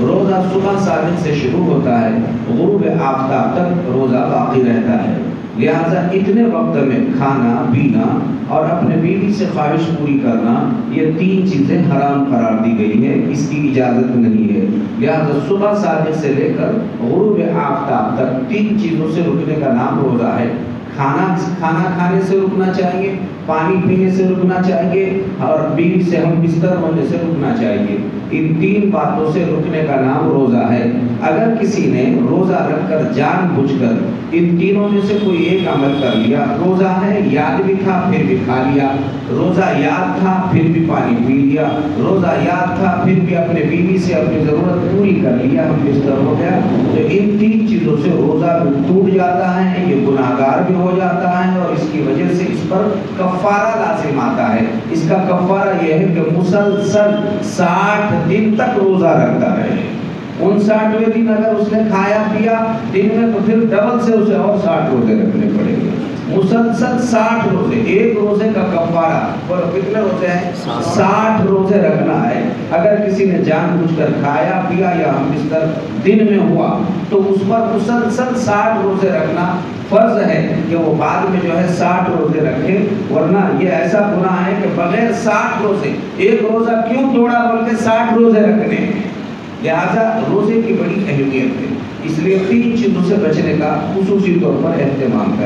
روزہ صبح صادق سے شروع ہوتا ہے، غروب آفتاب تک روزہ باقی رہتا ہے۔ لہٰذا اتنے وقت میں کھانا پینا اور اپنے بیوی سے خواہش پوری کرنا، یہ تین چیزیں حرام قرار دی گئی ہے، اس کی اجازت نہیں ہے۔ لہٰذا صبح صادق سے لے کر غروب آفتاب تک تین چیزوں سے رکنے کا نام روزہ ہے۔ کھانا کھانے سے رکنا چاہیے، پانی پینے سے رکنا چاہیے، اور بیوی سے ہم بستر ہونے سے رکنا چاہیے۔ ان تین باتوں سے رکنے کا نام روزہ ہے۔ اگر کسی نے روزہ رکھ کر جان بوجھ کر ان تینوں میں سے کوئی ایک عمل کر لیا، روزہ ہے، یاد بھی تھا پھر بھی کھا لیا، روزہ یاد تھا پھر بھی پانی پی لیا، روزہ یاد تھا پھر بھی اپنے بیوی سے اپنی ضرورت پوری کر لیا، ہم بستر ہو گیا، تو ان تین چیزوں سے روزہ ٹوٹ جاتا ہے، یہ گناہ گار بھی ہو جاتا ہے، اور اس کی وجہ سے اس پر کفارہ لازم آتا ہے۔ اس کا کفارہ یہ ہے کہ مسلسل 60 دن تک روزہ رکھتا رہے۔ 59ویں دن اگر اس نے کھایا پیا دن میں، تو پھر ڈبل سے اسے اور 60 روزے رکھنے پڑیں گے۔ مسلسل 60 روزے، ایک روزے کا کفارہ، اور کتنے روزے ہیں؟ 60 روزے رکھنا ہے۔ اگر کسی نے جان بوجھ کر کھایا پیا یا ہم بستر دن میں ہوا، تو اس پر مسلسل 60 روزے رکھنا فرض ہے کہ وہ بعد میں جو ہے 60 روزے رکھے، ورنہ یہ ایسا گناہ ہے کہ بغیر 60 روزے، ایک روزہ کیوں توڑا بلکہ 60 روزے رکھنے ہیں۔ لہذا روزے کی بڑی اہمیت ہے، اس لیے تین چیزوں سے بچنے کا خصوصی طور پر اہتمام کریں۔